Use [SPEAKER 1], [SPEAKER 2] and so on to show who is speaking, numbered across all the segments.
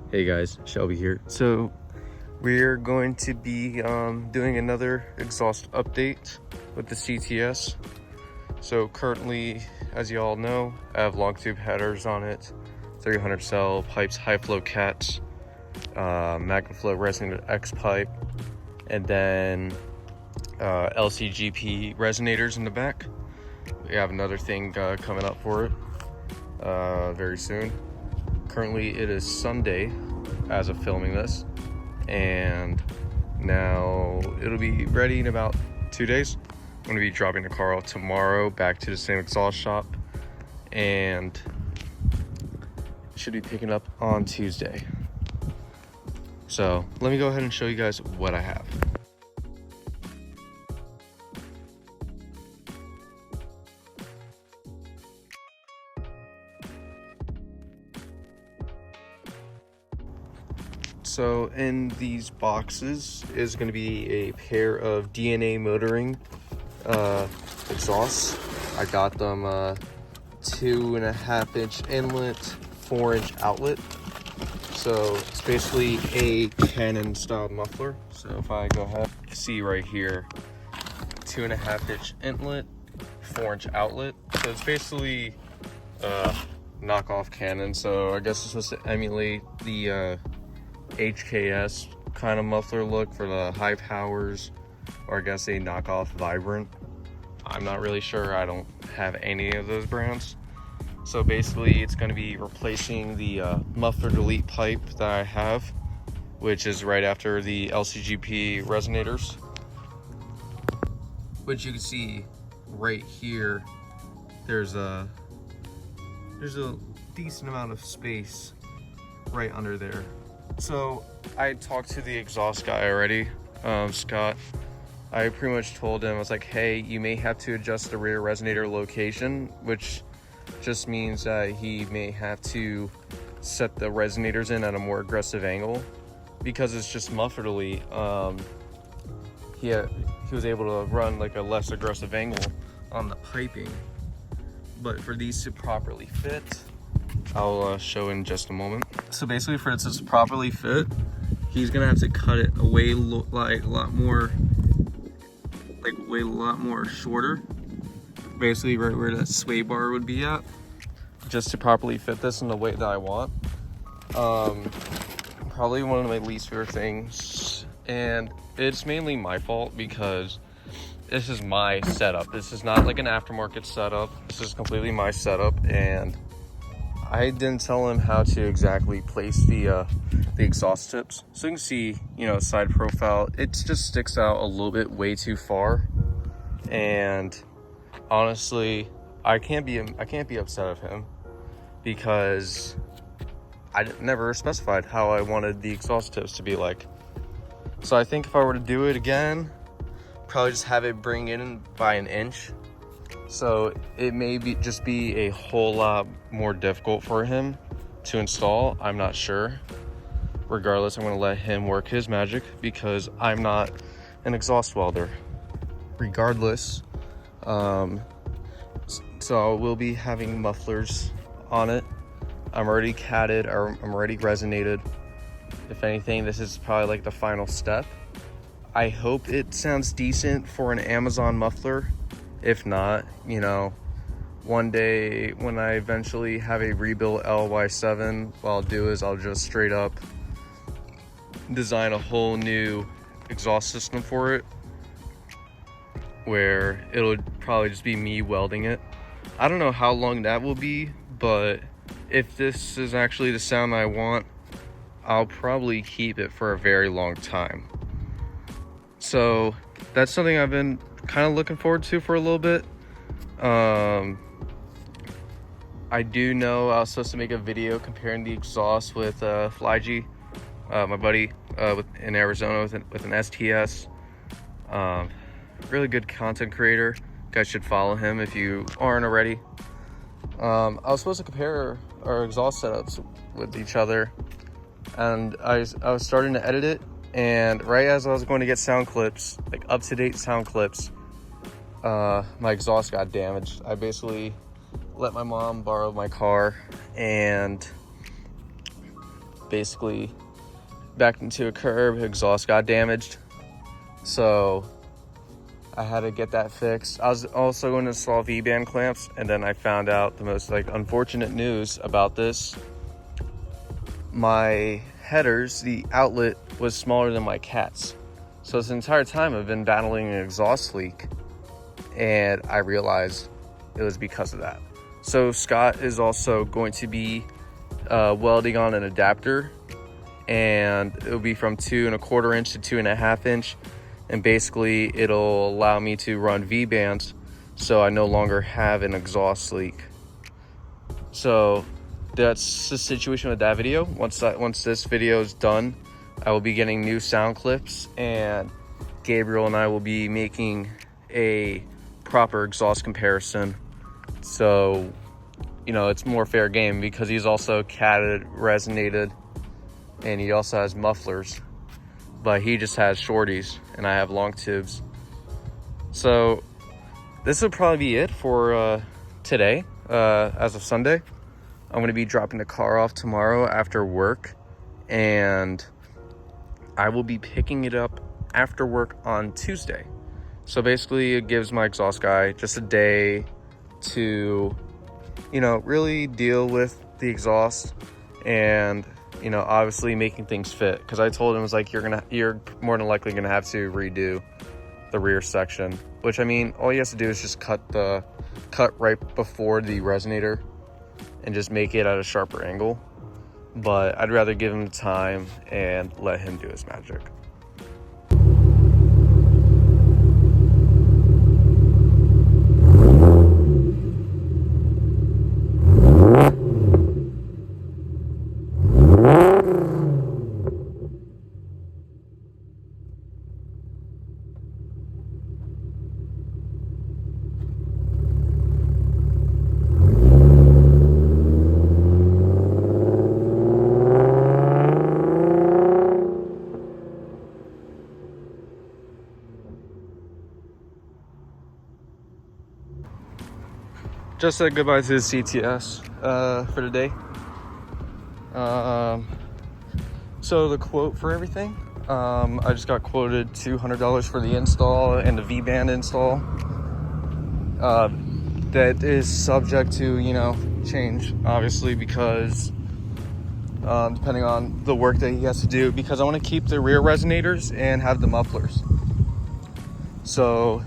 [SPEAKER 1] Hey guys, Shelby here. So we're going to be doing another exhaust update with the CTS. So currently, as you all know, I have long tube headers on it, 300 cell pipes, high flow cats, MagnaFlow resonator X pipe, and then LCGP resonators in the back. We have another thing coming up for it very soon. Currently it is Sunday as of filming this, and now it'll be ready in about 2 days. I'm going to be dropping the car off tomorrow back to the same exhaust shop, and should be picking up on Tuesday. So let me go ahead and show you guys what I have. So in these boxes is going to be a pair of DNA Motoring exhausts. I got them 2.5-inch inlet, 4-inch outlet. So it's basically a Canon style muffler. So if I go ahead, see right here, 2.5-inch inlet, 4-inch outlet. So it's basically knockoff Canon. So I guess it's supposed to emulate the HKS kind of muffler look for the high powers, or I guess a knockoff Vibrant. I'm not really sure, I don't have any of those brands. So basically it's going to be replacing the muffler delete pipe that I have, which is right after the LCGP resonators, which you can see right here. There's a decent amount of space right under there. So I talked to the exhaust guy already, Scott. I pretty much told him, I was like, hey, you may have to adjust the rear resonator location, which just means that he may have to set the resonators in at a more aggressive angle, because it's just muffler delete. He was able to run like a less aggressive angle on the piping, but for these to properly fit, I'll show in just a moment. So basically, for it to properly fit, he's gonna have to cut it away way a lot more shorter. Basically, right where that sway bar would be at, just to properly fit this in the way that I want. Probably one of my least favorite things, and it's mainly my fault because this is my setup. This is not like an aftermarket setup. This is completely my setup, and I didn't tell him how to exactly place the exhaust tips. So you can see, side profile, it just sticks out a little bit way too far. And honestly, I can't be upset of him, because I never specified how I wanted the exhaust tips to be like. So I think if I were to do it again, probably just have it bring in by an inch. So it may just be a whole lot more difficult for him to install. I'm not sure. Regardless, I'm going to let him work his magic, because I'm not an exhaust welder. Regardless, so we'll be having mufflers on it. I'm already catted, or I'm already resonated. If anything, this is probably like the final step. I hope it sounds decent for an Amazon muffler. If not, one day when I eventually have a rebuilt LY7, what I'll do is I'll just straight up design a whole new exhaust system for it, where it'll probably just be me welding it. I don't know how long that will be, but if this is actually the sound I want, I'll probably keep it for a very long time. So that's something I've been kind of looking forward to for a little bit. I do know I was supposed to make a video comparing the exhaust with FlyG, my buddy in Arizona with an STS. Really good content creator. You guys should follow him if you aren't already. I was supposed to compare our exhaust setups with each other, and I was starting to edit it, and right as I was going to get sound clips, like up-to-date sound clips, my exhaust got damaged. I basically let my mom borrow my car, and basically backed into a curb, exhaust got damaged. So I had to get that fixed. I was also going to install V-band clamps, and then I found out the most unfortunate news about this. My headers, the outlet was smaller than my cat's. So this entire time I've been battling an exhaust leak, and I realized it was because of that. So Scott is also going to be welding on an adapter, and it'll be from 2 1/4 inch to 2 1/2 inch. And basically it'll allow me to run V-bands so I no longer have an exhaust leak. So that's the situation with that video. Once this video is done, I will be getting new sound clips, and Gabriel and I will be making a proper exhaust comparison. So, it's more fair game, because he's also catted, resonated, and he also has mufflers. But he just has shorties, and I have long tubes. So this will probably be it for today. As of Sunday, I'm going to be dropping the car off tomorrow after work, and I will be picking it up after work on Tuesday. So basically it gives my exhaust guy just a day to really deal with the exhaust, and obviously making things fit, because I told him, you're more than likely gonna have to redo the rear section, which all he has to do is just cut right before the resonator and just make it at a sharper angle. But I'd rather give him the time and let him do his magic. Just said goodbye to the CTS for today. So the quote for everything, I just got quoted $200 for the install and the V-band install. That is subject to, change, obviously, because depending on the work that he has to do, because I want to keep the rear resonators and have the mufflers. So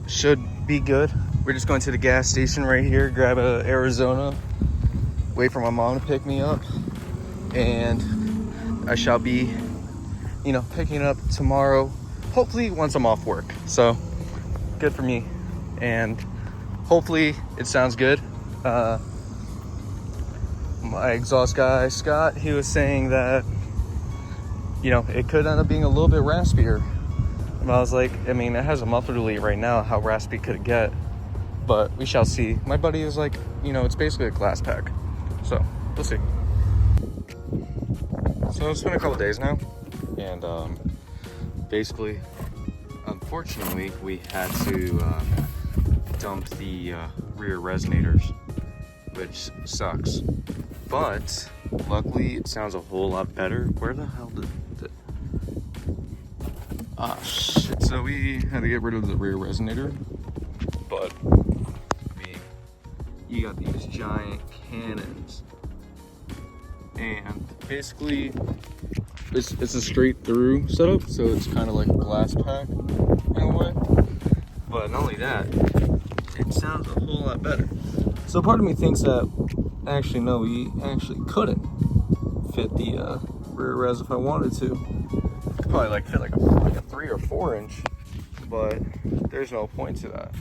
[SPEAKER 1] should be good. We're just going to the gas station right here, grab a Arizona, wait for my mom to pick me up, and I shall be, picking it up tomorrow, hopefully once I'm off work. So good for me, and hopefully it sounds good. My exhaust guy, Scott, he was saying that, it could end up being a little bit raspier. And I was like, it has a muffler delete right now. How raspy could it get? But we shall see. My buddy is like, it's basically a glass pack. So we'll see. So it's been a couple days now. And basically, unfortunately, we had to dump the rear resonators, which sucks. But luckily, it sounds a whole lot better. Where the hell did it? Ah, shit. So we had to get rid of the rear resonator. But you got these giant cannons, and basically it's a straight through setup, so it's kind of like a glass pack in a way. But not only that, it sounds a whole lot better. So part of me thinks that actually no, we actually couldn't fit the rear res if I wanted to. Could probably fit like a 3 or 4 inch, but there's no point to that.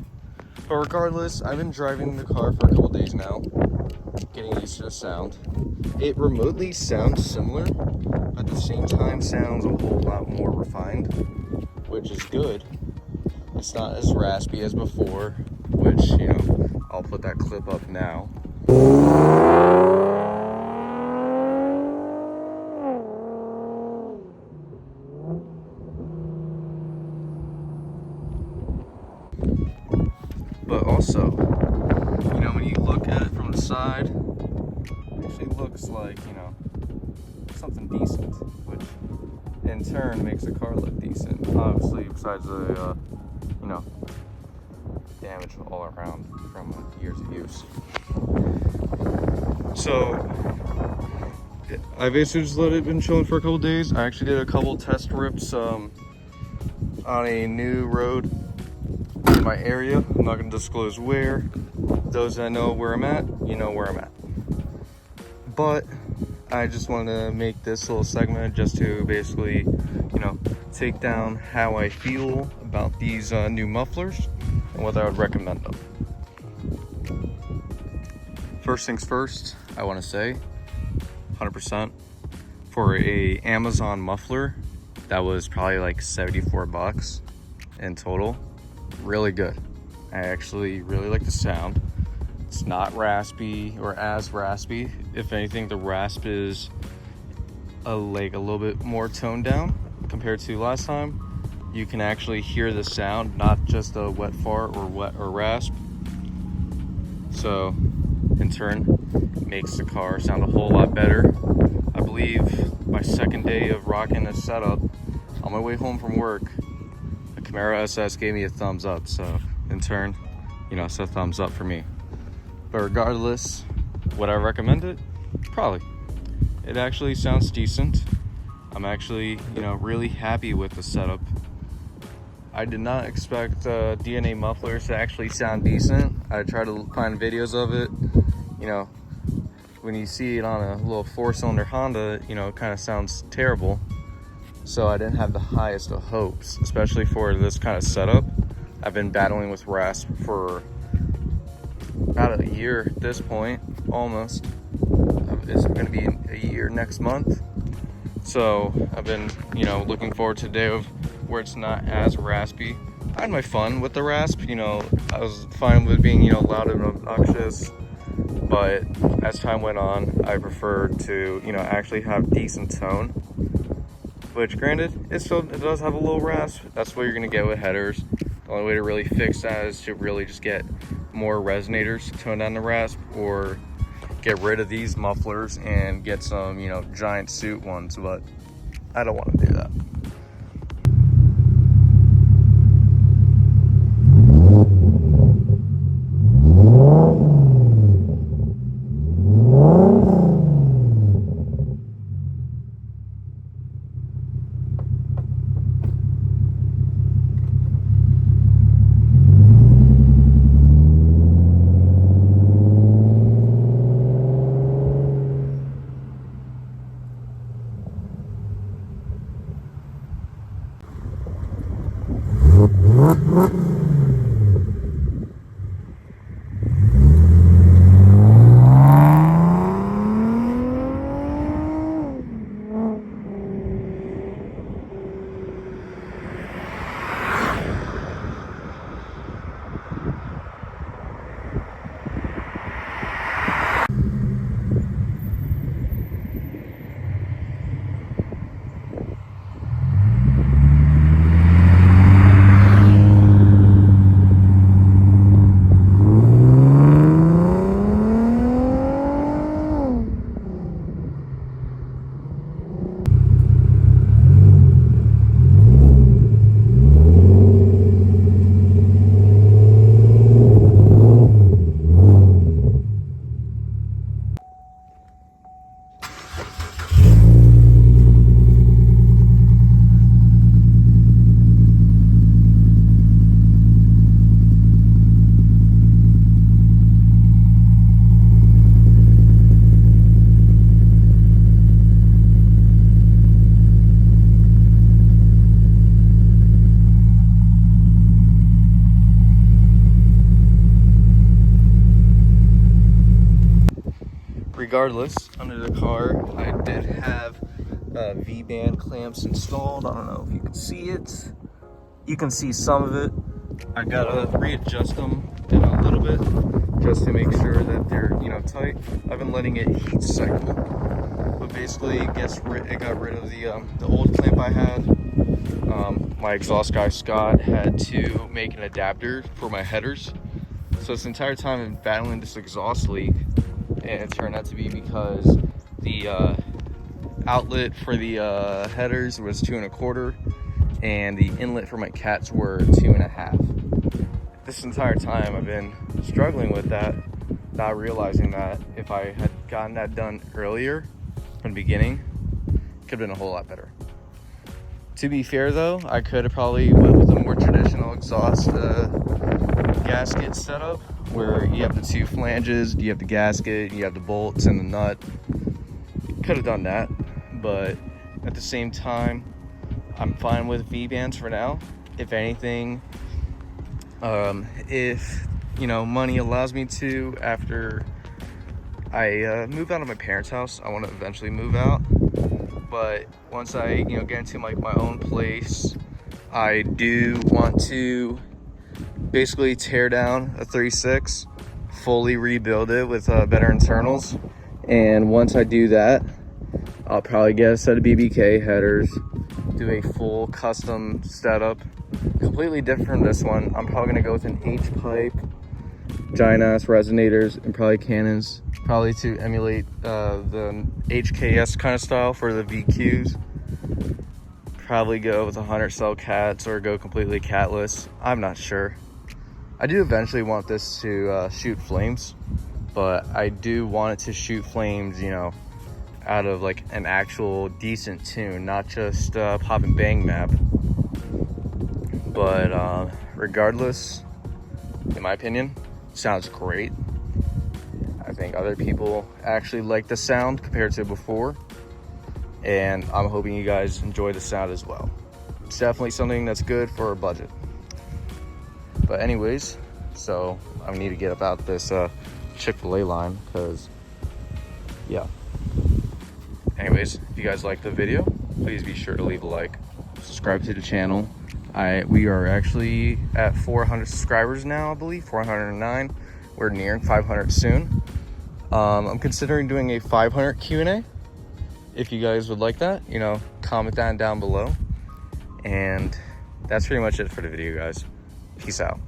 [SPEAKER 1] But regardless, I've been driving the car for a couple days now, getting used to the sound. It remotely sounds similar, but at the same time sounds a whole lot more refined, which is good. It's not as raspy as before, which, I'll put that clip up now. But also, when you look at it from the side, it actually looks like, something decent, which in turn makes the car look decent. Obviously, besides the, you know, damage all around from years of use. So I basically just let it been chilling for a couple days. I actually did a couple test rips on a new road in my area. I'm not going to disclose where. Those that know where I'm at, you know where I'm at. But I just wanted to make this little segment just to basically, you know, take down how I feel about these new mufflers and whether I would recommend them. First things first, I want to say 100% for a Amazon muffler that was probably like 74 bucks in total. Really good. I actually really like the sound. It's not raspy or as raspy. If anything, the rasp is a little bit more toned down compared to last time. You can actually hear the sound, not just a wet fart or rasp. So in turn, makes the car sound a whole lot better. I believe my second day of rocking this setup, on my way home from work, the Camaro SS gave me a thumbs up. So in turn, you know, it's a thumbs up for me. But regardless, would I recommend it? Probably. It actually sounds decent. I'm actually, you know, really happy with the setup. I did not expect DNA mufflers to actually sound decent. I tried to find videos of it. You know, when you see it on a little 4-cylinder Honda, you know, it kind of sounds terrible. So I didn't have the highest of hopes, especially for this kind of setup. I've been battling with rasp for about a year at this point, almost. It's going to be a year next month. So I've been, you know, looking forward to the day of where it's not as raspy. I had my fun with the rasp, you know, I was fine with being, you know, loud and obnoxious. But as time went on, I preferred to, you know, actually have decent tone. Which, granted, it does have a little rasp. That's what you're going to get with headers. The only way to really fix that is to really just get more resonators to tone down the rasp, or get rid of these mufflers and get some, you know, giant suit ones, but I don't want to do that. Regardless, under the car, I did have V-band clamps installed. I don't know if you can see it. You can see some of it. I gotta readjust them in a little bit just to make sure that they're, you know, tight. I've been letting it heat cycle, but basically it got rid of the old clamp I had. My exhaust guy Scott had to make an adapter for my headers. So this entire time I've been battling this exhaust leak, and it turned out to be because the outlet for the headers was 2 1/4, and the inlet for my cats were 2 1/2. This entire time I've been struggling with that, not realizing that if I had gotten that done earlier from the beginning, it could have been a whole lot better. To be fair though, I could have probably went with a more traditional exhaust gasket setup where you have the 2 flanges, you have the gasket, you have the bolts and the nut. Could have done that, but at the same time, I'm fine with V-bands for now. If anything, if money allows me to, after I move out of my parents' house, I want to eventually move out. But once I get into like my own place, I do want to basically tear down a 3.6, fully rebuild it with better internals. And once I do that, I'll probably get a set of BBK headers, do a full custom setup, completely different from this one. I'm probably gonna go with an H-pipe, giant ass resonators, and probably cannons, probably to emulate the HKS kind of style for the VQs. Probably go with 100 cell cats or go completely catless. I'm not sure. I do eventually want this to shoot flames, but I do want it to shoot flames, out of like an actual decent tune, not just pop and bang map. But regardless, in my opinion, sounds great. I think other people actually like the sound compared to before, and I'm hoping you guys enjoy the sound as well. It's definitely something that's good for a budget. But anyways, so I need to get about this Chick-fil-A line, because yeah. Anyways, if you guys like the video, please be sure to leave a like, subscribe to the channel. We are actually at 400 subscribers now, I believe, 409. We're nearing 500 soon. I'm considering doing a 500 Q&A. If you guys would like that, comment that down below. And that's pretty much it for the video, guys. Peace out.